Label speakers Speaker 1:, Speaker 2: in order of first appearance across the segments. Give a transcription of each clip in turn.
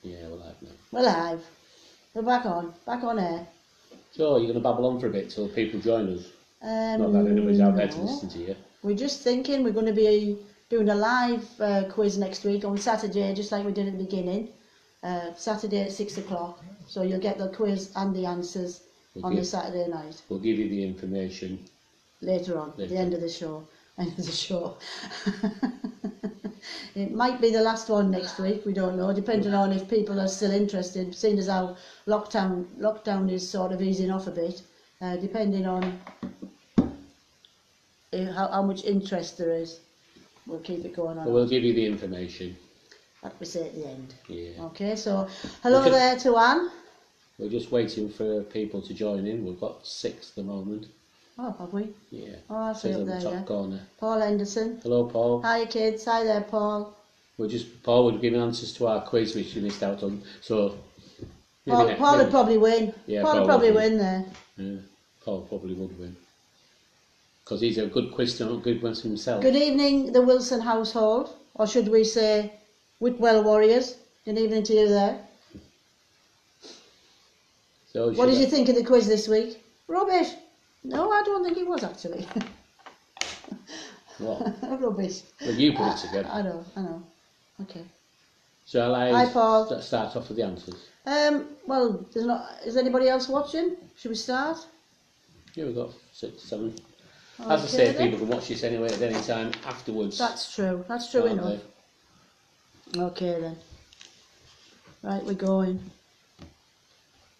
Speaker 1: Yeah, we're live now.
Speaker 2: We're live. We're back on air.
Speaker 1: So, you're going to babble on for a bit till people join us? Not that anybody's out there to listen to you.
Speaker 2: We're just thinking we're going to be doing a live quiz next week on Saturday, just like we did at the beginning. Saturday at 6 o'clock. So you'll get the quiz and the answers on the Saturday night.
Speaker 1: We'll give you the information
Speaker 2: later on, at the end of the show. It might be the last one next week, we don't know, depending on if people are still interested, seeing as how lockdown is sort of easing off a bit, depending on how much interest there is. We'll keep it going on.
Speaker 1: But we'll give you the information.
Speaker 2: Like we say at the end.
Speaker 1: Yeah.
Speaker 2: Okay, so hello there to Anne.
Speaker 1: We're just waiting for people to join in. We've got 6 at the moment.
Speaker 2: Oh, have we?
Speaker 1: Yeah.
Speaker 2: Oh, I see up there,
Speaker 1: top
Speaker 2: yeah.
Speaker 1: corner.
Speaker 2: Paul Henderson.
Speaker 1: Hello, Paul.
Speaker 2: Hi, kids. Hi there, Paul.
Speaker 1: Paul would give answers to our quiz, which you missed out on. So,
Speaker 2: Paul would probably win.
Speaker 1: Yeah,
Speaker 2: Paul would probably win there.
Speaker 1: Yeah, Paul probably would win. Because he's a good good one himself.
Speaker 2: Good evening, the Wilson household. Or should we say, Whitwell Warriors. Good evening to you there.
Speaker 1: So
Speaker 2: what did you think of the quiz this week? Rubbish. No, I don't think it was actually.
Speaker 1: What?
Speaker 2: Rubbish.
Speaker 1: Well, you put it together.
Speaker 2: I know. Okay.
Speaker 1: Shall I
Speaker 2: Hi, Paul.
Speaker 1: start off with the answers?
Speaker 2: Well, is anybody else watching? Should we start?
Speaker 1: Yeah, we've got 6, 7.
Speaker 2: Okay,
Speaker 1: As I say,
Speaker 2: then.
Speaker 1: people can watch this anyway at any time afterwards.
Speaker 2: That's true. That's true enough. Okay then. Right, we're going.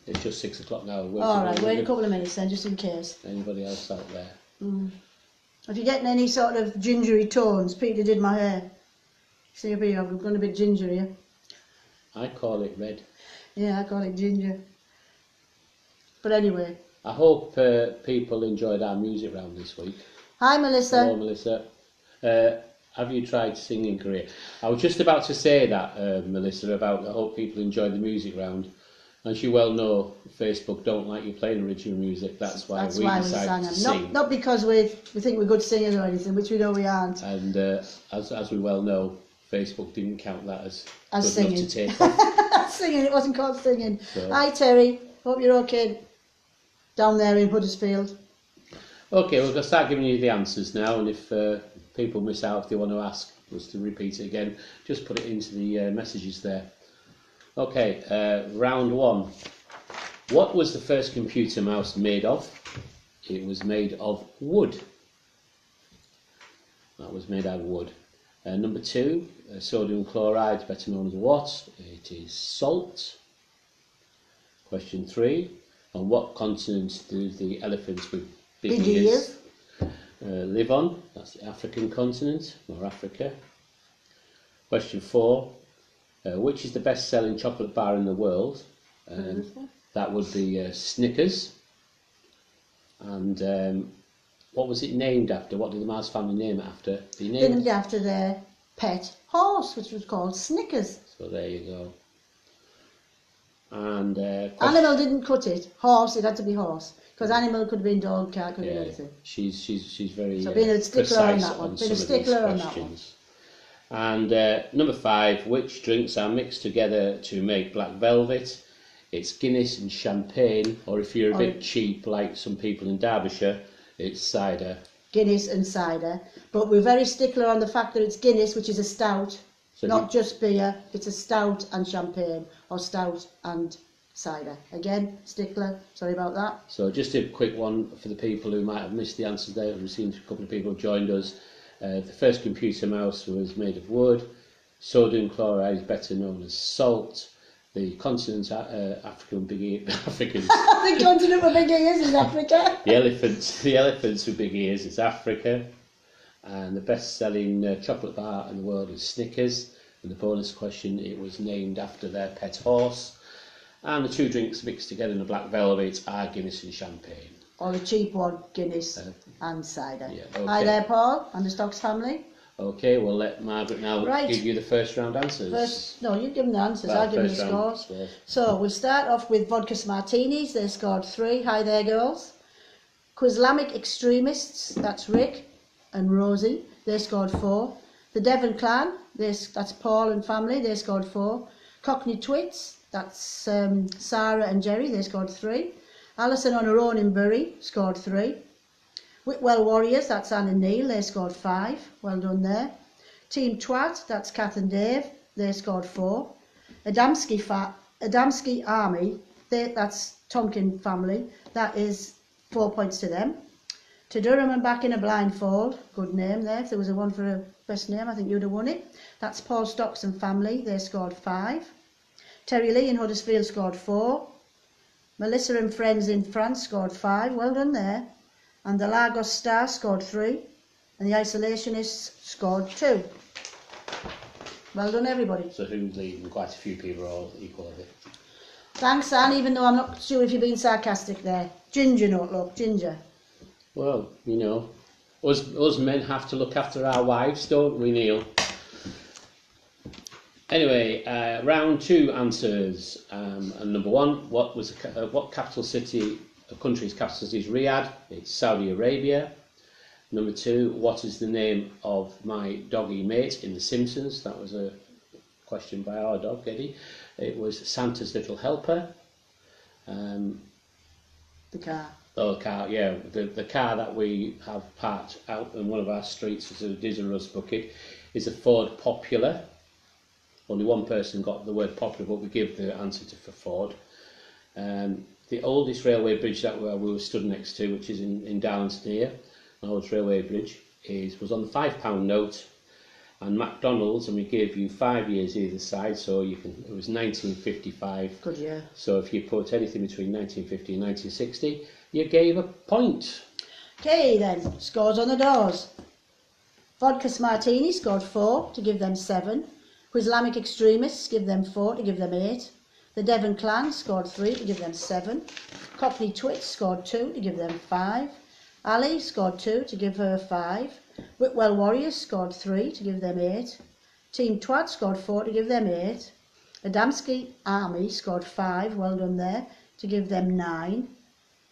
Speaker 1: It's just 6 o'clock now.
Speaker 2: Alright, wait a couple of minutes then, just in case.
Speaker 1: Anybody else out there?
Speaker 2: If you're getting any sort of gingery tones, Peter did my hair. See up here, I've gone a bit ginger here.
Speaker 1: I call it red.
Speaker 2: Yeah, I call it ginger. But anyway.
Speaker 1: I hope people enjoyed our music round this week.
Speaker 2: Hi, Melissa.
Speaker 1: Hello, Melissa. Have you tried singing career? I was just about to say that, Melissa, about I hope people enjoyed the music round. As you well know, Facebook don't like you playing original music. That's why we decided to sing.
Speaker 2: Not because we think we're good singers or anything, which we know we aren't.
Speaker 1: And as we well know, Facebook didn't count that as good
Speaker 2: singing.
Speaker 1: enough to take off.
Speaker 2: Singing, it wasn't called singing.
Speaker 1: So.
Speaker 2: Hi, Terry. Hope you're okay down there in Huddersfield.
Speaker 1: Okay, we're going to start giving you the answers now, and if people miss out, if they want to ask us to repeat it again, just put it into the messages there. Okay, round 1. What was the first computer mouse made of? It was made of wood. That was made out of wood. Number 2, sodium chloride, better known as what? It is salt. Question 3, on what continent do the elephants with big ears live on? That's the African continent, or Africa. Question 4, which is the best-selling chocolate bar in the world? That would be Snickers. And what was it named after? What did the Mars family name it after?
Speaker 2: Named after their pet horse, which was called Snickers.
Speaker 1: So there you go. And
Speaker 2: animal didn't cut it. Horse, it had to be horse. Because animal could have been dog, cat, could have been anything.
Speaker 1: She's very
Speaker 2: so being a stickler on that one.
Speaker 1: Being a stickler on that one. And number 5, which drinks are mixed together to make black velvet? It's Guinness and champagne, or if you're a bit cheap, like some people in Derbyshire, it's cider.
Speaker 2: Guinness and cider. But we're very stickler on the fact that it's Guinness, which is a stout, so not just beer. It's a stout and champagne, or stout and cider. Again, stickler, sorry about that.
Speaker 1: So just a quick one for the people who might have missed the answers there. We've seen a couple of people have joined us. The first computer mouse was made of wood. Sodium chloride is better known as salt. The continent, African big ears.
Speaker 2: The continent with big ears is Africa.
Speaker 1: The elephants with big ears is Africa. And the best-selling chocolate bar in the world is Snickers. And the bonus question, it was named after their pet horse. And the 2 drinks mixed together in a black velvet are Guinness and champagne.
Speaker 2: Or the cheap one, Guinness and cider.
Speaker 1: Yeah, okay.
Speaker 2: Hi there, Paul, and the Stocks family.
Speaker 1: Okay, we'll let Margaret now give you the first round answers.
Speaker 2: No, you give them the answers, I'll give them the scores. So we'll start off with Vodka Martinis. They scored 3. Hi there, girls. Quizlamic Extremists, that's Rick and Rosie. They scored 4. The Devon Clan, that's Paul and family. They scored 4. Cockney Twits, that's Sarah and Jerry, they scored 3. Alison on her own in Bury, scored 3. Whitwell Warriors, that's Anne and Neil, they scored 5. Well done there. Team Twat, that's Kath and Dave, they scored 4. Adamski Army, that's Tonkin family, that is 4 points to them. To Durham and Back in a Blindfold, good name there, if there was a one for a best name I think you'd have won it. That's Paul Stocks and family, they scored 5. Terry Lee in Huddersfield scored 4. Melissa and Friends in France scored 5, well done there. And the Lagos Star scored 3. And the Isolationists scored 2. Well done everybody.
Speaker 1: So who's leading? Quite a few people are all equal, I think.
Speaker 2: Thanks Anne, even though I'm not sure if you're being sarcastic there. Ginger, don't look, Ginger.
Speaker 1: Well, you know, us men have to look after our wives, don't we, Neil? Anyway, round 2 answers. And number 1, what capital city, a country's capital city is Riyadh? It's Saudi Arabia. Number 2, what is the name of my doggy mate in The Simpsons? That was a question by our dog, Eddie. It was Santa's Little Helper.
Speaker 2: The car.
Speaker 1: Oh, the car, yeah. The car that we have parked out in one of our streets as a Diz and Rust bucket is a Ford Popular. Only one person got the word popular, but we give the answer for Ford. The oldest railway bridge that we were stood next to, which is in Darlington here, an old railway bridge, was on the £5 note, and McDonald's, and we gave you 5 years either side, so it was 1955.
Speaker 2: Good year.
Speaker 1: So if you put anything between 1950 and 1960, you gave a point.
Speaker 2: Okay then, scores on the doors. Vodka Martini scored 4 to give them 7. Islamic Extremists give them 4 to give them 8. The Devon Clan scored 3 to give them 7. Cockney Twits scored 2 to give them 5. Ali scored 2 to give her 5. Whitwell Warriors scored 3 to give them 8. Team Twat scored 4 to give them 8. Adamski Army scored 5, well done there, to give them 9.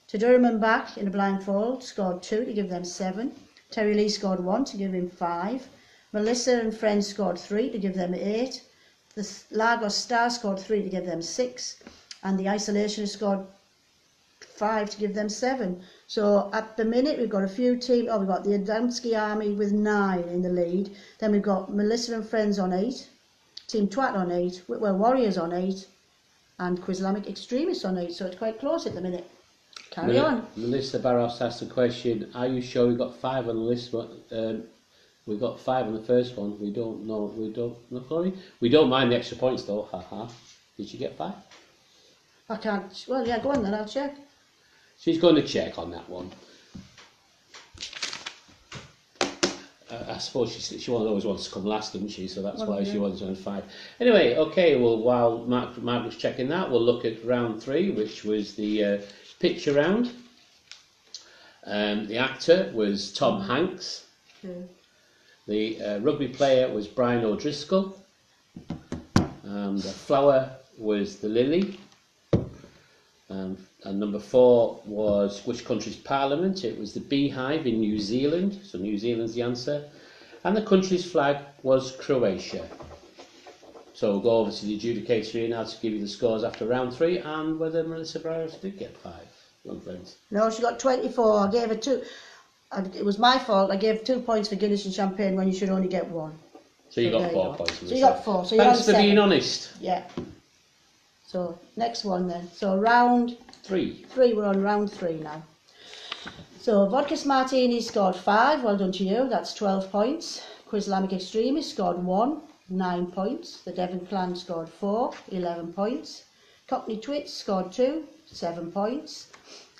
Speaker 2: To Durham and Back in a Blindfold scored 2 to give them 7. Terry Lee scored 1 to give him 5. Melissa and Friends scored 3 to give them 8. The Lagos Star scored 3 to give them 6. And the Isolationists scored 5 to give them 7. So at the minute we've got a few teams. We've got the Adamski Army with 9 in the lead. Then we've got Melissa and Friends on 8. Team Twat on 8. Whitwell Warriors on 8. And Islamic Extremists on 8. So it's quite close at the minute. Carry on.
Speaker 1: Melissa Barros asked the question, are you sure we got 5 on the list? We got 5 on the first one. We don't know. Sorry. We don't mind the extra points though. Haha. Did you get 5?
Speaker 2: I can't. Well, yeah, go on then. I'll check.
Speaker 1: She's going to check on that one. I suppose she always wants to come last, doesn't she? So that's why she wants on 5. Anyway, okay. Well, while Mark was checking that, we'll look at round 3, which was the picture round. The actor was Tom Hanks. The rugby player was Brian O'Driscoll. The flower was the lily. And number 4 was which country's parliament? It was the beehive in New Zealand. So New Zealand's the answer. And the country's flag was Croatia. So we'll go over to the adjudicator here now to give you the scores after round 3 and whether Melissa Barros did get 5. One friends.
Speaker 2: No, she got 24. I gave her 2. It was my fault. I gave 2 points for Guinness and Champagne when you should only get 1.
Speaker 1: So you got 4 points.
Speaker 2: So you got 4. So you're
Speaker 1: Thanks
Speaker 2: on
Speaker 1: for
Speaker 2: 7.
Speaker 1: being honest.
Speaker 2: Yeah. So next one then. So round
Speaker 1: 3.
Speaker 2: We're on round 3 now. So Vodka Martini scored 5. Well done to you. That's 12 points. Islamic Extremists scored 1. 9 points. The Devon Clan scored 4. 11 points. Cockney Twits scored 2. 7 points.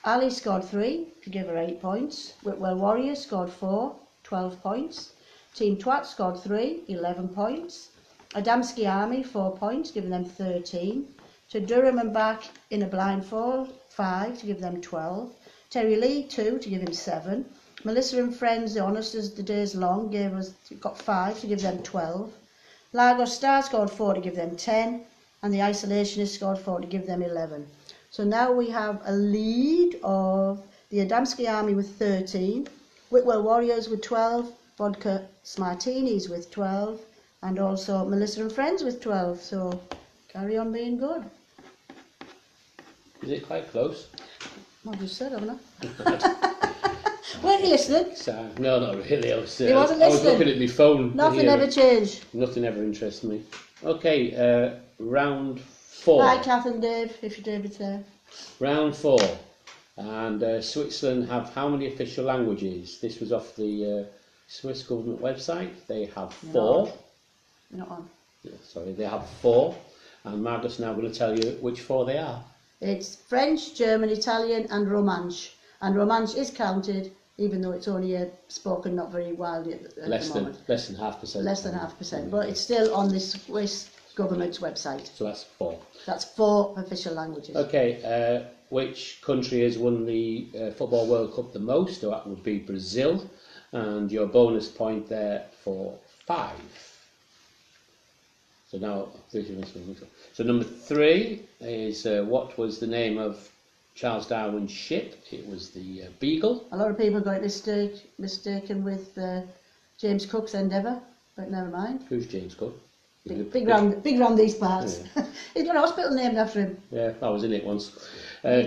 Speaker 2: Ali scored 3 to give her 8 points. Whitwell Warriors scored 4. 12 points. Team Twat scored 3. 11 points. Adamski Army 4 points, giving them 13. To Durham and Back in a Blindfold 5 to give them 12. Terry Lee 2 to give him 7. Melissa and Friends, the honest as the day's long, got 5 to give them 12. Lagos Star scored 4 to give them 10. And the Isolationists scored 4 to give them 11. So now we have a lead of the Adamski Army with 13. Whitwell Warriors with 12. Vodka Martinis with 12. And also Melissa and Friends with 12. So Carry on being good.
Speaker 1: Is it quite close?
Speaker 2: I just said, haven't I? Weren't you listening?
Speaker 1: No, not really.
Speaker 2: He wasn't
Speaker 1: I was
Speaker 2: listening.
Speaker 1: looking at my phone.
Speaker 2: Nothing ever changed.
Speaker 1: Nothing ever interests me. Okay, round 4.
Speaker 2: Hi, Kath and Dave, if you're David's there.
Speaker 1: Round 4. And Switzerland have how many official languages? This was off the Swiss government website. They have 4.
Speaker 2: You're not on.
Speaker 1: Yeah, sorry, they have 4. And Margaret's now going to tell you which 4 they are.
Speaker 2: It's French, German, Italian and Romansh. And Romansh is counted, even though it's only spoken not very widely at the moment.
Speaker 1: Less than 0.5%.
Speaker 2: Less than 0.5%, but it's still on the Swiss government's website.
Speaker 1: So that's 4.
Speaker 2: That's 4 official languages.
Speaker 1: Okay, which country has won the Football World Cup the most? So that would be Brazil. And your bonus point there for 5. So now, so number 3 is what was the name of Charles Darwin's ship? It was the Beagle.
Speaker 2: A lot of people got it mistaken with James Cook's Endeavour, but never mind.
Speaker 1: Who's James Cook?
Speaker 2: Big round these parts. Yeah. He's got a hospital named after him.
Speaker 1: Yeah, I was in it once.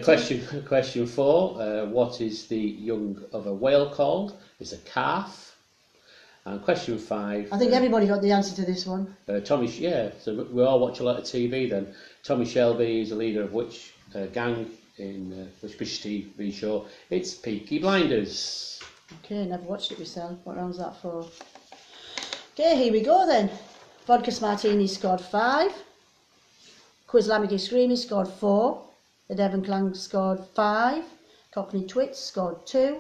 Speaker 1: Question 4. What is the young of a whale called? It's a calf. And question 5.
Speaker 2: I think everybody got the answer to this one.
Speaker 1: So we all watch a lot of TV then. Tommy Shelby is the leader of which gang in which British TV show? It's Peaky Blinders.
Speaker 2: Okay, never watched it myself. What round's that for? Okay, here we go then. Vodka Martini scored 5. Quizlamic Extreme scored 4. The Devon Clan scored 5. Cockney Twits scored 2.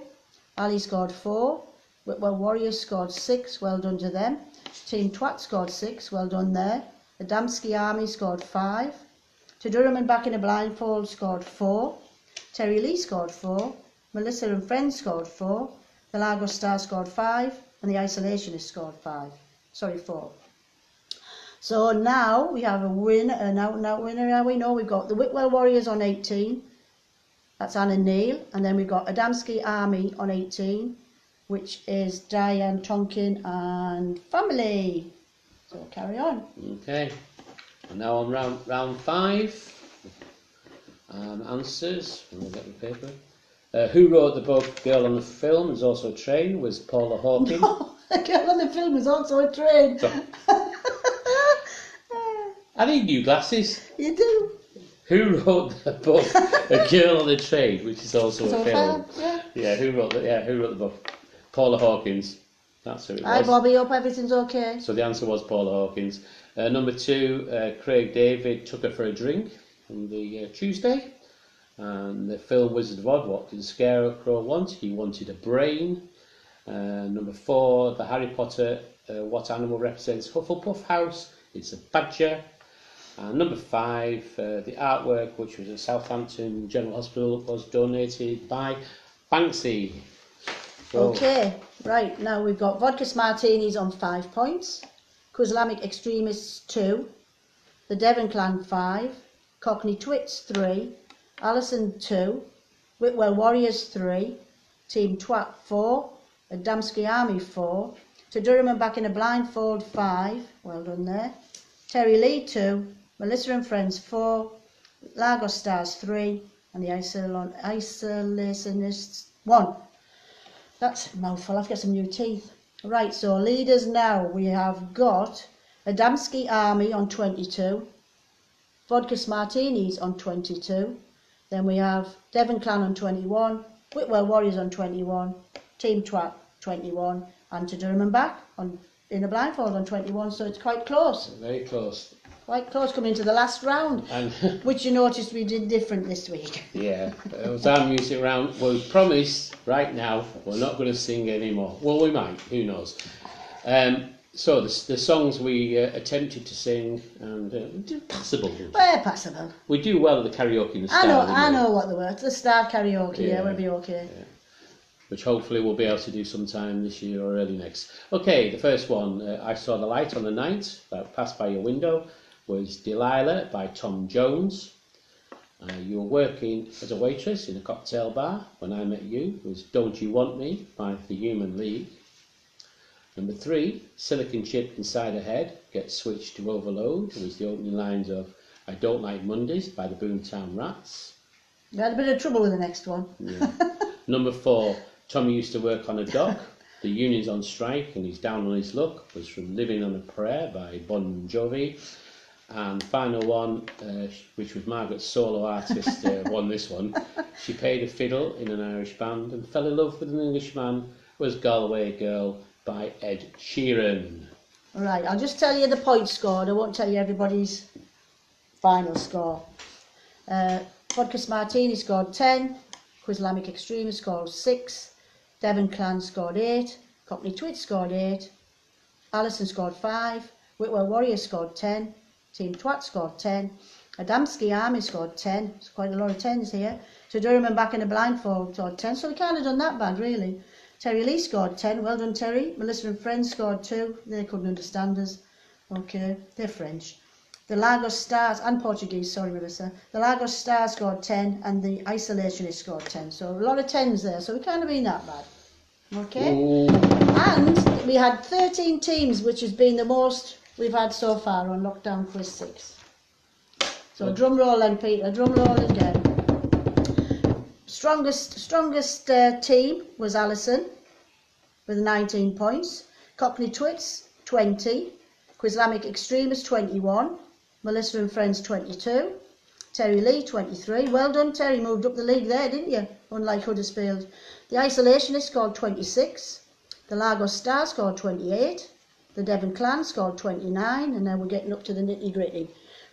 Speaker 2: Ali scored 4. Whitwell Warriors scored 6, well done to them. Team Twat scored 6, well done there. The Damski Army scored 5. To Durham and Back in a Blindfold scored 4. Terry Lee scored 4. Melissa and Friends scored 4. The Lagos Star scored 5. And the Isolationists scored 4. So now we have a winner, an out-and-out winner. Now we know we've got the Whitwell Warriors on 18. That's Anna Neal. And then we've got Adamski Army on 18. Which is Diane Tonkin and family. So carry on.
Speaker 1: Okay, and now on round 5. Answers. We'll get the paper. Who wrote the book Girl on the Film is also a train? Was Paula Hawkins.
Speaker 2: No, the Girl on the Film is also a train.
Speaker 1: So, I need new glasses.
Speaker 2: You do.
Speaker 1: Who wrote the book A Girl on the Train, which is also a film? Yeah. Who wrote the book? Paula Hawkins. That's who it was.
Speaker 2: Hi Bobby, hope everything's okay.
Speaker 1: So the answer was Paula Hawkins. Number 2, Craig David took her for a drink on the Tuesday. And the film Wizard of Oz, what did the Scarecrow want? He wanted a brain. Number 4, the Harry Potter, what animal represents Hufflepuff House? It's a badger. And number 5, the artwork, which was at Southampton General Hospital, was donated by Banksy.
Speaker 2: Okay, right, now we've got Vodka Martinis on 5 points, Quizlamic Extremists 2, the Devon Clan 5, Cockney Twits 3, Alison 2, Whitwell Warriors 3, Team Twat 4, the Damski Army 4, To Durham and Back in a Blindfold 5, well done there, Terry Lee 2, Melissa and Friends 4, Lagos Stars 3, and the Isolationists 1. That's a mouthful, I've got some new teeth. Right, so leaders now, we have got Adamski Army on 22, Vodka Martinis on 22, then we have Devon Clan on 21, Whitwell Warriors on 21, Team Twat 21, and To Durham and Back in a Blindfold on 21, so it's quite close.
Speaker 1: Very close.
Speaker 2: Quite close coming into the last round,
Speaker 1: And
Speaker 2: which you noticed we did different this week.
Speaker 1: yeah, it was our music round. We promise right now we're not going to sing anymore. Well, we might, who knows. So the songs we attempted to sing and did passable.
Speaker 2: Well, passable.
Speaker 1: We do well at the karaoke in the
Speaker 2: I
Speaker 1: style.
Speaker 2: know what the word. The Star karaoke, yeah, we'll be okay.
Speaker 1: Yeah. Which hopefully we'll be able to do sometime this year or early next. Okay, the first one, I Saw the Light on the Night, that passed by your window, was Delilah by Tom Jones. You were working as a waitress in a cocktail bar when I met you, was Don't You Want Me by the Human League. Number 3, Silicon Chip Inside Her Head, Get Switched to Overload, was the opening lines of I Don't Like Mondays by the Boomtown Rats.
Speaker 2: We had a bit of trouble with the next one.
Speaker 1: Yeah. Number 4, Tommy Used to Work on a Dock. The union's on strike and he's down on his luck, was from Living on a Prayer by Bon Jovi. And final one, which was Margaret's solo artist, won this one. She Played a Fiddle in an Irish Band and Fell in Love with an Englishman, was Galway Girl by Ed Sheeran.
Speaker 2: Right, I'll just tell you the points scored. I won't tell you everybody's final score. Vodka Martini scored 10, Quizlamic Extreme scored 6, Devon Clan scored 8, Cockney Twit scored 8, Alison scored 5, Whitwell Warriors scored 10, Team Twat scored 10, Adamski Army scored 10, there's quite a lot of 10s here, To Durham and Back in a Blindfold scored 10, so we kind of done that bad really. Terry Lee scored 10, well done Terry. Melissa and Friends scored 2, they couldn't understand us. Okay, they're French. The Lagos Stars, and Portuguese, sorry Melissa. The Lagos Stars scored 10 and the Isolationists scored 10. So a lot of 10s there, so we can't have been that bad. Okay?
Speaker 1: Ooh.
Speaker 2: And we had 13 teams, which has been the most we've had so far on Lockdown Quiz 6. So drum roll then Peter, drum roll again. Strongest team was Alison with 19 points. Cockney Twits 20. Quizlamic Extremist 21. Melissa and Friends 22. Terry Lee 23. Well done Terry, moved up the league there, didn't you? Unlike Huddersfield. The Isolationists scored 26. The Lagos Stars scored 28. The Devon Clan scored 29. And now we're getting up to the nitty gritty.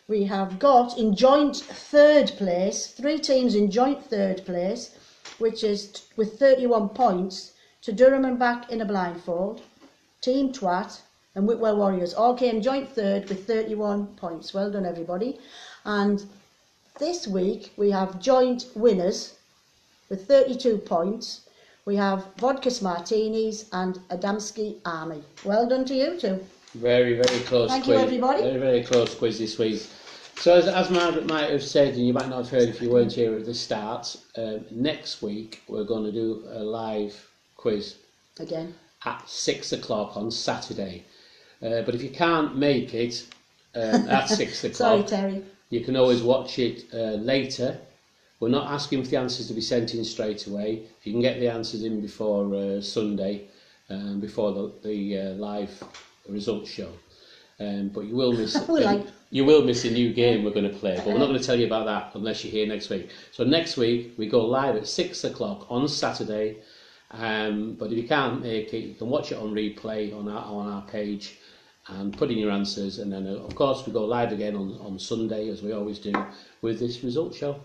Speaker 2: We have got in joint 3rd place, 3 teams in joint 3rd place, which is with 31 points, To Durham and Back in a Blindfold, Team Twat and Whitwell Warriors all came joint 3rd with 31 points. Well done everybody. And this week we have joint winners with 32 points. We have Vodkas Martinis and Adamski Army. Well done to you two.
Speaker 1: Very, very close
Speaker 2: Thank
Speaker 1: quiz.
Speaker 2: you everybody.
Speaker 1: Very, very close quiz this week. So as Margaret might have said, and you might not have heard if you weren't here at the start, next week we're going to do a live quiz
Speaker 2: Again.
Speaker 1: at 6 o'clock on Saturday. But if you can't make it at 6 o'clock,
Speaker 2: Sorry Terry.
Speaker 1: you can always watch it later. We're not asking for the answers to be sent in straight away. If you can get the answers in before Sunday, before the live results show. But you will miss you will miss a new game we're going to play, but we're not going to tell you about that unless you're here next week. So next week we go live at 6 o'clock on Saturday. But if you can't make it, you can watch it on replay on our page and put in your answers, and then of course we go live again on Sunday as we always do with this result show.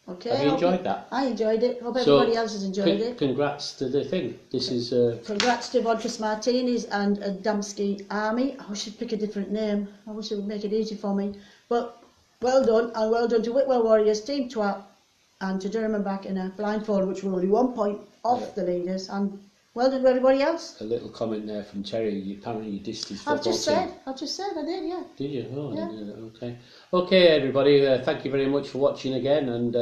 Speaker 2: Okay.
Speaker 1: Have you enjoyed that?
Speaker 2: I enjoyed it. Hope everybody else has enjoyed it.
Speaker 1: Congrats to the thing. This is
Speaker 2: Congrats to Vodkas Martinis and Adamski Army. I wish I'd pick a different name. I wish it would make it easy for me. But well done, and well done to Whitwell Warriors, Team Twat, and to Durham and Back in a Blindfold, which were only 1 point off the leaders. And well done to everybody else.
Speaker 1: a little comment there from Terry. Apparently you dissed his football team.
Speaker 2: I've just said, I did, yeah.
Speaker 1: Did you? Oh,
Speaker 2: Yeah.
Speaker 1: I didn't know. Okay. Okay, everybody. Thank you very much for watching again, and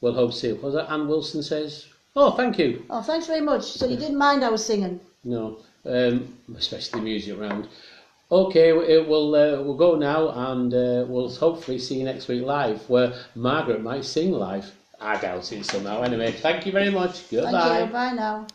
Speaker 1: we'll hope to see you. Was that Anne Wilson says? Oh, thank you.
Speaker 2: Oh, thanks very much. So you didn't mind I was singing?
Speaker 1: No, especially the music round. Okay, we'll go now, and we'll hopefully see you next week live, where Margaret might sing live. I doubt it somehow. Anyway, thank you very much. Goodbye.
Speaker 2: Thank you. Bye now.